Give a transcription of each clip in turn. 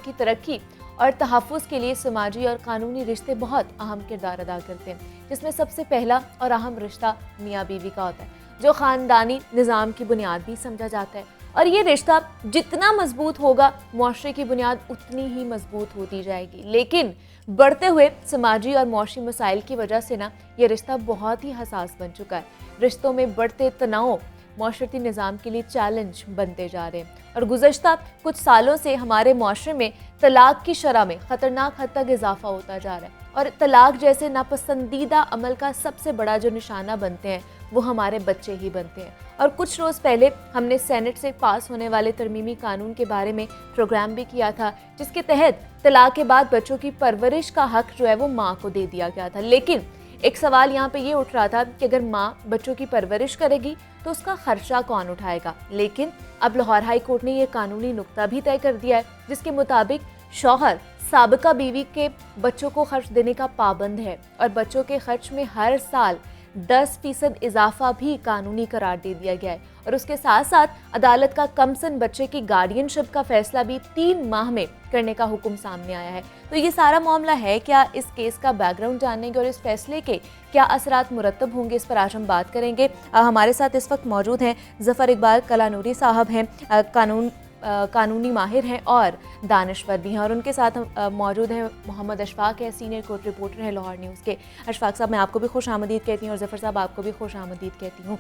की तरक्की और तहफ़्फ़ुज़ के लिए समाजी और कानूनी रिश्ते बहुत अहम किरदार अदा करते हैं, जिसमें सबसे पहला और अहम रिश्ता मियाँ बीवी का होता है, जो ख़ानदानी निज़ाम की बुनियाद भी समझा जाता है। और ये रिश्ता जितना मजबूत होगा, मुआशरे की बुनियाद उतनी ही मजबूत होती जाएगी। लेकिन बढ़ते हुए समाजी और मुआशी मसाइल की वजह से ना ये रिश्ता बहुत ही हसास बन चुका है। रिश्तों में बढ़ते तनाव मुआशरती निज़ाम के लिए चैलेंज बनते जा रहे हैं और गुज़श्ता कुछ सालों से हमारे मुआशरे में तलाक की शरह में ख़तरनाक हद तक इजाफा होता जा रहा है। और तलाक जैसे नापसंदीदा अमल का सबसे बड़ा जो निशाना बनते हैं वो हमारे बच्चे ही बनते हैं। और कुछ रोज़ पहले हमने सेनेट से पास होने वाले तरमीमी कानून के बारे में प्रोग्राम भी किया था, जिसके तहत तलाक के बाद बच्चों की परवरिश का हक जो है वो माँ को दे दिया गया था। लेकिन एक सवाल यहाँ पे ये उठ रहा था कि अगर माँ बच्चों की परवरिश करेगी तो उसका खर्चा कौन उठाएगा। लेकिन अब लाहौर हाई कोर्ट ने ये कानूनी नुक्ता भी तय कर दिया है, जिसके मुताबिक शौहर साबिका बीवी के बच्चों को खर्च देने का पाबंद है और बच्चों के खर्च में हर साल 10% इजाफा भी कानूनी करार दे दिया गया है। और उसके साथ साथ अदालत का कमसन बच्चे की गार्डियनशिप का फैसला भी 3 माह में करने का हुक्म सामने आया है। तो ये सारा मामला है क्या, इस केस का बैकग्राउंड जानने और इस फैसले के क्या असरात मुरतब होंगे, इस पर आज हम बात करेंगे। हमारे साथ इस वक्त मौजूद हैं ज़फ़र इकबाल कलानूरी साहब हैं, कानूनी माहिर हैं और दानिश्वर भी हैं, और उनके साथ मौजूद हैं मोहम्मद अशफाक है, सीनियर कोर्ट रिपोर्टर हैं लाहौर न्यूज़ के। अशफाक साहब, मैं आपको भी खुश आमदीद कहती हूँ और ज़फ़र साहब आपको भी खुश आमदीद कहती हूँ।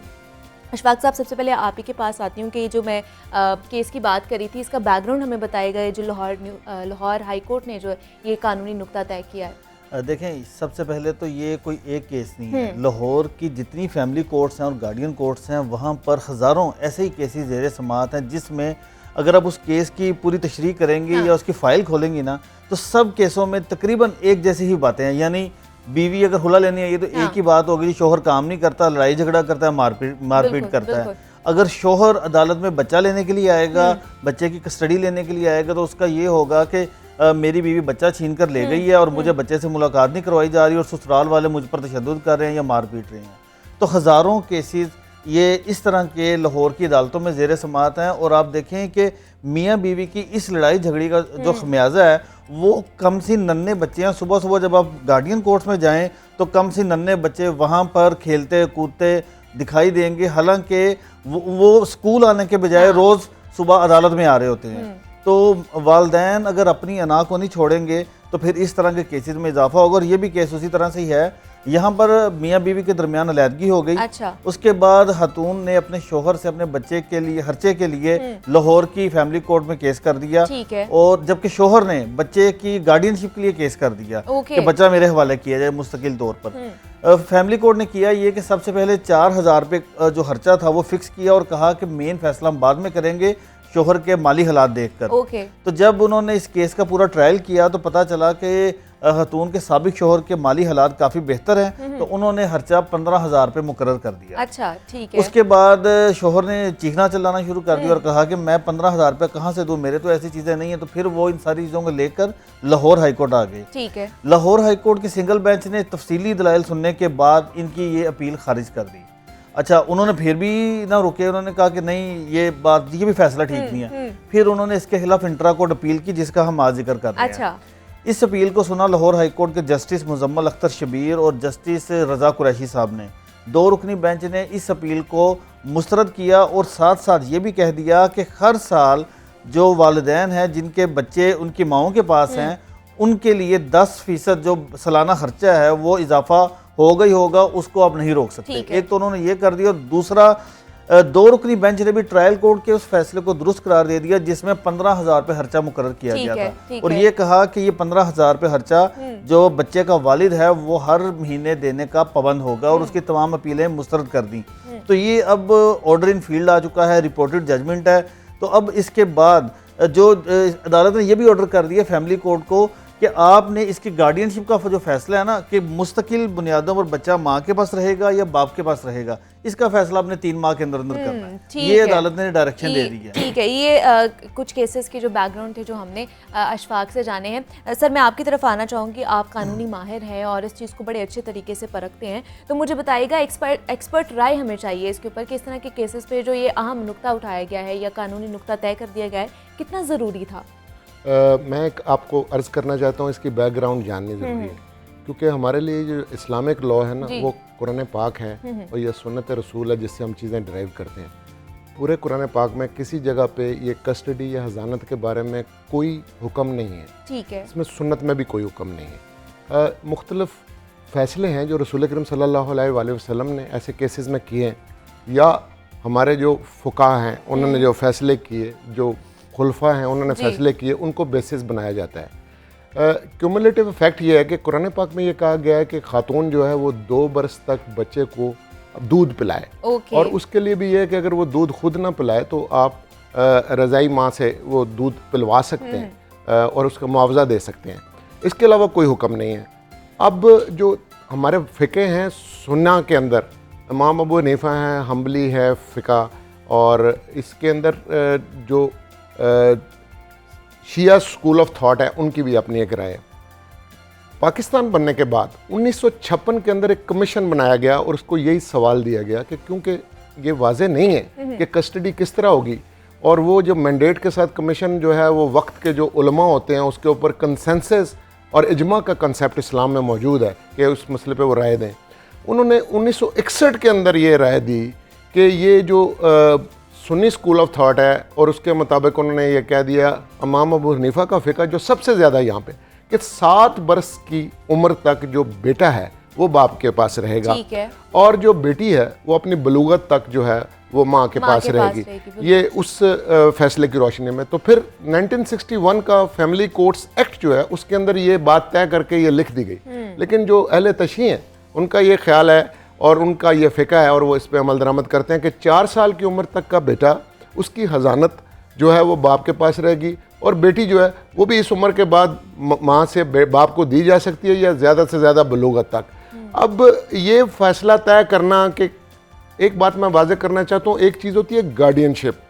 अशफाक साहब, सबसे पहले आप ही के पास आती हूँ कि ये जो मैं केस की बात करी थी, इसका बैकग्राउंड हमें बताएगा, जो लाहौर हाई कोर्ट ने जो ये कानूनी नुक्ता तय किया है। देखें, सबसे पहले तो ये कोई एक केस नहीं है। लाहौर की जितनी फैमिली कोर्ट्स हैं और गार्डियन कोर्ट्स हैं, वहाँ पर हज़ारों ऐसे ही केसेस ज़ेर समाअत हैं, जिसमें अगर आप उस केस की पूरी तशरीह करेंगे या उसकी फ़ाइल खोलेंगी ना, तो सब केसों में तकरीबन एक जैसी ही बातें हैं। यानी बीवी अगर हुला लेनी है, ये तो एक ही बात होगी, शोहर काम नहीं करता, लड़ाई झगड़ा करता है, मारपीट करता है। अगर शोहर अदालत में बच्चा लेने के लिए आएगा, बच्चे की कस्टडी लेने के लिए आएगा, तो उसका ये होगा कि मेरी बीवी बच्चा छीन कर ले गई है और मुझे बच्चे से मुलाकात नहीं करवाई जा रही और ससुराल वाले मुझ पर तशद्दुद कर रहे हैं या मार पीट रहे हैं। तो हज़ारों केसेस ये इस तरह के लाहौर की अदालतों में ज़ेर समाअत हैं। और आप देखें कि मियाँ बीवी की इस लड़ाई झगड़ी का जो खमियाजा है वो कम सी नन्हे बच्चे हैं। सुबह सुबह जब आप गार्डियन कोर्ट्स में जाएं तो कम सी नन्हे बच्चे वहाँ पर खेलते कूदते दिखाई देंगे, हालांकि वो स्कूल आने के बजाय रोज़ सुबह अदालत में आ रहे होते हैं। तो वालिदैन अगर अपनी अना को नहीं छोड़ेंगे तो फिर इस तरह के केसेस में इजाफा होगा। और ये भी केस उसी तरह से ही है, यहाँ पर मियाँ बीवी के दरमियान अलैदगी हो गई। उसके बाद खातून ने अपने शोहर से अपने बच्चे के लिए खर्चे के लिए लाहौर की फैमिली कोर्ट में केस कर दिया, और जबकि शोहर ने बच्चे की गार्डियनशिप के लिए केस कर दिया कि बच्चा मेरे हवाले किया जाए मुस्तकिल तौर पर। फैमिली कोर्ट ने किया ये कि सबसे पहले 4,000 रुपये जो खर्चा था वो फिक्स किया और कहा कि मेन फैसला हम बाद में करेंगे शोहर के माली हालात देखकर। तो जब उन्होंने इस केस का पूरा ट्रायल किया तो पता चला कि खातून के साबिक शोहर के माली हालात काफ़ी बेहतर हैं, तो उन्होंने खर्चा 15,000 रुपये मुकर्रर कर दिया। अच्छा, ठीक है। उसके बाद शोहर ने चीखना चिल्लाना शुरू कर दिया और कहा कि मैं 15,000 रुपये कहाँ से दूँ, मेरे तो ऐसी चीज़ें नहीं है। तो फिर वो इन सारी चीज़ों को लेकर लाहौर हाई कोर्ट आ गए। ठीक है। लाहौर हाई कोर्ट की सिंगल बेंच ने तफसीली दलाइल सुनने के बाद इनकी ये अपील खारिज कर दी। अच्छा, उन्होंने फिर भी ना रुके, उन्होंने कहा कि नहीं, ये भी फैसला ठीक नहीं है। फिर उन्होंने इसके खिलाफ इंट्रा कोर्ट अपील की, जिसका हम आज जिक्र कर रहे हैं। इस अपील को सुना लाहौर हाई कोर्ट के जस्टिस मुजम्मल अख्तर शबीर और जस्टिस रजा कुरैशी साहब ने। 2 रुकनी बेंच ने इस अपील को मुस्तरद किया और साथ साथ ये भी कह दिया कि हर साल जो वालिदैन हैं जिनके बच्चे उनकी माओं के पास हैं, उनके लिए 10% जो सालाना खर्चा है वो इजाफा होगा ही होगा, उसको आप नहीं रोक सकते। एक तो उन्होंने ये कर दिया, और दूसरा 2 रुकनी बेंच ने भी ट्रायल कोर्ट के उस फैसले को दुरुस्त करार दे दिया जिसमें 15,000 रुपये खर्चा मुकर्रर किया गया था, और ये कहा कि ये 15,000 रुपये खर्चा जो बच्चे का वालिद है वो हर महीने देने का पाबंद होगा, और उसकी तमाम अपीलें मुस्तरद कर दी। तो ये अब ऑर्डर इन फील्ड आ चुका है, रिपोर्टेड जजमेंट है। तो अब इसके बाद जो अदालत ने यह भी ऑर्डर कर दिया फैमिली कोर्ट को कि आपने इसकी गार्डियनशिप का जो फैसला है ना, कि मुस्तकिल बुनियादों पर बच्चा माँ के पास रहेगा या बाप के पास रहेगा, इसका फैसला आपने 3 माह के अंदर अंदर करना है। ये अदालत ने डायरेक्शन दे दी है। ठीक है, ये कुछ केसेस के जो बैकग्राउंड थे जो हमने अशफाक से जाने हैं। सर, मैं आपकी तरफ आना चाहूँगी, आप कानूनी माहिर हैं और इस चीज़ को बड़े अच्छे तरीके से परखते हैं, तो मुझे बताइएगा, एक्सपर्ट राय हमें चाहिए इसके ऊपर कि इस तरह के केसेस पे जो ये अहम नुक्ता उठाया गया है या कानूनी नुक्ता तय कर दिया गया है, कितना ज़रूरी था। मैं आपको अर्ज़ करना चाहता हूँ, इसकी बैकग्राउंड जाननी ज़रूरी है, क्योंकि हमारे लिए जो इस्लामिक लॉ है ना, वो कुरान पाक है और ये सुन्नत रसूल है जिससे हम चीज़ें ड्राइव करते हैं। पूरे कुरान पाक में किसी जगह पे ये कस्टडी या हज़ानत के बारे में कोई हुक्म नहीं है। ठीक है। इसमें सुन्नत में भी कोई हुक्म नहीं है। मुख्तलिफ फ़ैसले हैं जो रसूल करीम सल्लल्लाहु अलैहि वसल्लम ने ऐसे केसेस में किए हैं, या हमारे जो फ़ुक़हा हैं उन्होंने जो फ़ैसले किए, जो खुलफा हैं उन्होंने फ़ैसले किए, उनको बेसिस बनाया जाता है। क्यूमुलेटिव इफ़ेक्ट ये है कि कुरान पाक में ये कहा गया है कि खातून जो है वो 2 बरस तक बच्चे को दूध पिलाए, और उसके लिए भी ये है कि अगर वो दूध खुद ना पिलाए तो आप रज़ाई माँ से वो दूध पिलवा सकते हैं और उसका मुआवजा दे सकते हैं। इसके अलावा कोई हुक्म नहीं है। अब जो हमारे फ़िक़े हैं सुन्ना के अंदर, इमाम अबू हनीफ़ा हैं, हम्बली है फ़िक़ा, और इसके अंदर जो शिया स्कूल ऑफ थॉट है उनकी भी अपनी एक राय है। पाकिस्तान बनने के बाद 1956 के अंदर एक कमीशन बनाया गया और उसको यही सवाल दिया गया कि क्योंकि ये वाज़े नहीं है कि कस्टडी किस तरह होगी, और वो जो मैंडेट के साथ कमीशन जो है वो वक्त के जो उलमा होते हैं उसके ऊपर कंसेंसस और इजमा का कंसेप्ट इस्लाम में मौजूद है कि उस मसले पे वो राय दें। उन्होंने 1961 के अंदर ये राय दी कि ये जो सुन्नी स्कूल ऑफ थॉट है, और उसके मुताबिक उन्होंने ये कह दिया इमाम अबू हनीफ़ा का फ़िक़ा जो सबसे ज़्यादा यहाँ पे, कि 7 बरस की उम्र तक जो बेटा है वो बाप के पास रहेगा, और जो बेटी है वो अपनी बलूगत तक जो है वो माँ के पास रहेगी। ये उस फैसले की रोशनी में तो फिर 1961 का फैमिली कोर्ट्स एक्ट जो है उसके अंदर ये बात तय करके ये लिख दी गई। लेकिन जो अहले तशी हैं उनका ये ख्याल है और उनका ये फ़िक़ा है और वो इस पर अमल दरामद करते हैं कि 4 साल की उम्र तक का बेटा, उसकी हज़ानत जो है वो बाप के पास रहेगी, और बेटी जो है वो भी इस उम्र के बाद माँ से बाप को दी जा सकती है, या ज़्यादा से ज़्यादा बलूगत तक। अब ये फ़ैसला तय करना कि एक बात मैं वाज़े करना चाहता हूँ, एक चीज़ होती है गार्डियनशिप।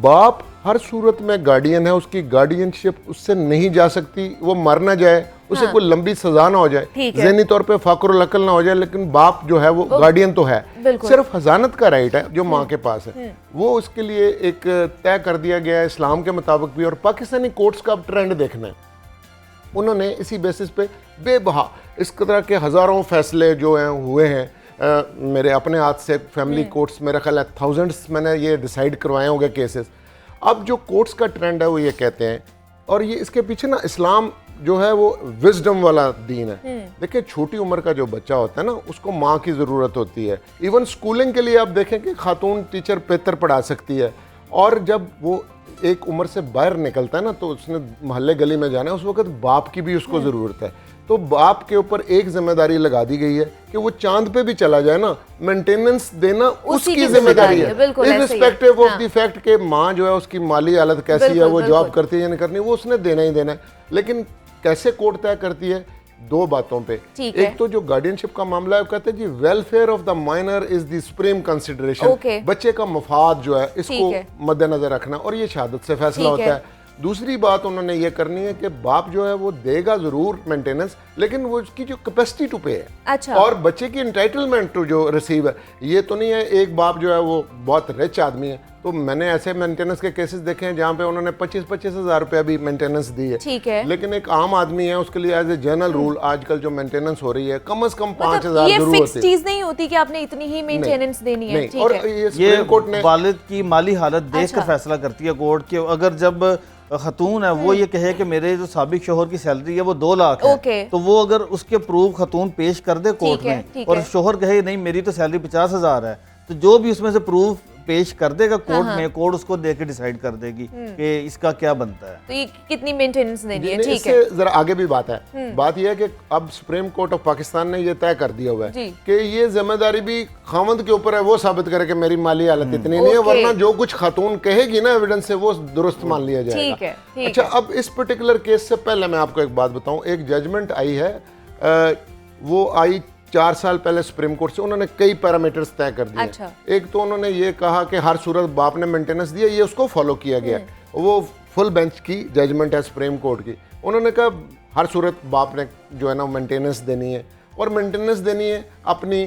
बाप हर सूरत में गार्डियन है, उसकी गार्डियनशिप उससे नहीं जा सकती, वो मर ना जाए, उसे कोई लंबी सजा ना हो जाए, ज़हनी तौर पे फ़ाक़ुरुल अक़ल ना हो जाए, लेकिन बाप जो है वो गार्डियन तो है। सिर्फ हज़ानत का राइट है जो माँ के पास है, वो उसके लिए एक तय कर दिया गया है इस्लाम के मुताबिक भी। और पाकिस्तानी कोर्ट्स का ट्रेंड देखना है, उन्होंने इसी बेसिस पे बेबहा इस तरह के हज़ारों फैसले जो हैं हुए हैं। मेरे अपने हाथ से फैमिली कोर्ट्स, मेरा ख्याल है थाउजेंड्स मैंने ये डिसाइड करवाए होंगे केसेस। अब जो कोर्ट्स का ट्रेंड है वो ये कहते हैं, और ये इसके पीछे ना इस्लाम जो है वो विजडम वाला दीन है। देखिए छोटी उम्र का जो बच्चा होता है ना उसको माँ की ज़रूरत होती है। इवन स्कूलिंग के लिए आप देखें कि खातून टीचर बेहतर पढ़ा सकती है, और जब वो एक उम्र से बाहर निकलता है ना तो उसने मोहल्ले गली में जाना है, उस वक्त बाप की भी उसको ज़रूरत है। तो बाप के ऊपर एक जिम्मेदारी लगा दी गई है कि वो चांद पे भी चला जाए ना, मेंटेनेंस देना उसकी जिम्मेदारी है, इर्रिस्पेक्टिव ऑफ द फैक्ट कि माँ जो है उसकी माली हालत कैसी है, वो जॉब करती है या नहीं करनी, वो उसने देना ही देना है। लेकिन कैसे कोर्ट तय करती है? 2 बातों पे। एक तो जो गार्डियनशिप का मामला है, कहते हैं जी welfare of the minor is the supreme consideration, बच्चे का मफाद जो है इसको मद्देनजर रखना, और ये शहादत से फैसला होता है। दूसरी बात उन्होंने ये करनी है कि बाप जो है वो देगा जरूर मेंटेनेंस, लेकिन वो उसकी जो कैपेसिटी टू पे है। अच्छा। और बच्चे की एंटाइटलमेंट टू जो रिसीव है, ये तो नहीं है एक बाप जो है वो बहुत रिच आदमी है, तो मैंने ऐसे मेंटेनेंस के केसेस देखे हैं जहाँ पे उन्होंने 25-25 हज़ार रुपया भी मेंटेनेंस दी है। ठीक है। लेकिन एक आम आदमी है उसके लिए एज ए जनरल रूल आजकल जो मेंटेनेंस हो रही है कम से कम 5,000 जरूर होती है। फिक्स चीज नहीं होती कि आपने इतनी ही मेंटेनेंस देनी है। और ये सुप्रीम कोर्ट ने वालिद की माली हालत देख कर फैसला करती है कोर्ट के। अगर जब खतून है वो ये कहे कि मेरे जो साबिक शोहर की सैलरी है वो 2 लाख है, तो वो अगर उसके प्रूफ खतून पेश कर दे कोर्ट में, और शोहर कहे नहीं मेरी तो सैलरी 50,000 है, तो जो भी उसमें से प्रूफ पेश कर देगा कोर्ट में, कोर्ट उसको देके डिसाइड कर देगी कि इसका क्या बनता है, तो ये कितनी मेंटेनेंस देनी है। ठीक है, जरा आगे भी बात है। बात यह है कि अब सुप्रीम कोर्ट ऑफ पाकिस्तान ने ये तय कर दिया हुआ है कि ये जिम्मेदारी भी खामद के ऊपर है, वो साबित करे कि मेरी माली हालत इतनी नहीं है, वरना जो कुछ खातून कहेगी ना एविडेंस से वो दुरुस्त मान लिया जाएगा। अच्छा, अब इस पर्टिकुलर केस से पहले मैं आपको एक बात बताऊं, एक जजमेंट आई है, वो आई 4 साल पहले सुप्रीम कोर्ट से। उन्होंने कई पैरामीटर्स तय कर दिए। अच्छा। एक तो उन्होंने ये कहा कि हर सूरत बाप ने मेंटेनेंस दिया, ये उसको फॉलो किया गया। वो फुल बेंच की जजमेंट है सुप्रीम कोर्ट की। उन्होंने कहा हर सूरत बाप ने जो है ना मेंटेनेंस देनी है, और मेंटेनेंस देनी है अपनी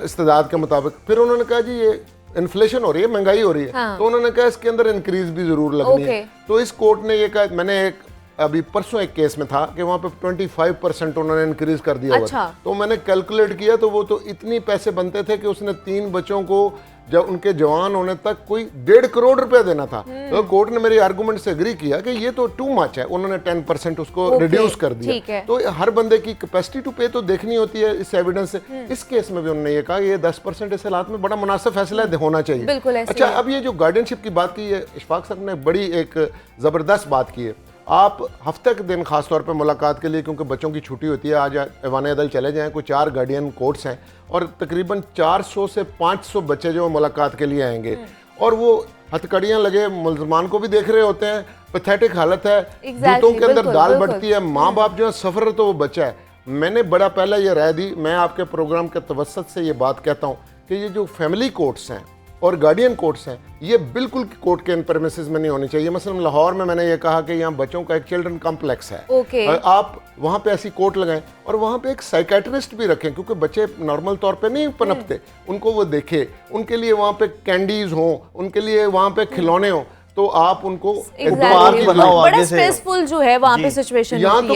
इस्तेदाद के मुताबिक। फिर उन्होंने कहा जी ये इन्फ्लेशन हो रही है, महंगाई हो रही है, तो उन्होंने कहा इसके अंदर इंक्रीज भी जरूर लगनी है। तो इस कोर्ट ने ये कहा, मैंने एक अभी परसों एक केस में था कि वहाँ पे 25% उन्होंने इंक्रीज कर दिया हुआ अच्छा। था। तो मैंने कैलकुलेट किया तो वो तो इतनी पैसे बनते थे कि उसने 3 बच्चों को जब उनके जवान होने तक कोई 1.5 करोड़ रुपया देना था। तो कोर्ट ने मेरी आर्गुमेंट से एग्री किया कि ये तो टू मच है, उन्होंने 10% उसको Okay, रिड्यूस कर ठीक दिया। है। तो हर बंदे की कैपेसिटी टू पे तो देखनी होती है इस एविडेंस से। इस केस में भी उन्होंने ये कहा ये 10% इस हालात में बड़ा मुनासिब फैसला होना चाहिए। बिल्कुल ऐसे अच्छा, ही है। अब ये जो गार्डियनशिप की बात की है, इशफाक साहब ने बड़ी एक ज़बरदस्त बात की है। आप हफ्ते के दिन खास तौर पे मुलाकात के लिए, क्योंकि बच्चों की छुट्टी होती है, आज ऐवान अदल चले जाएं, कोई 4 गार्डियन कोर्ट्स हैं और तकरीबन 400 से 500 बच्चे जो मुलाकात के लिए आएंगे और वो हथकड़ियाँ लगे मुलजमान को भी देख रहे होते हैं। पैथेटिक हालत है, जूतों के अंदर बिल्कुल, दाल बिल्कुल। बढ़ती है, माँ बाप जो है सफ़र तो वो बच्चा है। मैंने बड़ा पहले ये राय दी, मैं आपके प्रोग्राम के तवसत से ये बात कहता हूँ कि ये जो फैमिली कोर्ट्स हैं और गार्डियन कोर्ट्स हैं, ये बिल्कुल कोर्ट के इन प्रेमिसेस में नहीं होनी चाहिए। मसलन लाहौर में मैंने ये कहा कि यहाँ बच्चों का एक चिल्ड्रन कॉम्प्लेक्स है। ओके। आप वहाँ पे ऐसी कोर्ट लगाएं और वहाँ पे एक साइकेट्रिस्ट भी रखें, क्योंकि बच्चे नॉर्मल तौर पे नहीं पनपते, उनको वो देखे, उनके लिए वहाँ पे कैंडीज हों, उनके लिए वहाँ पे खिलौने हों, तो आप उनको Exactly, बनाओ बड़ा आगे से। स्ट्रेसफुल जो है वहाँ पे जी। सिचुएशन यहाँ होती तो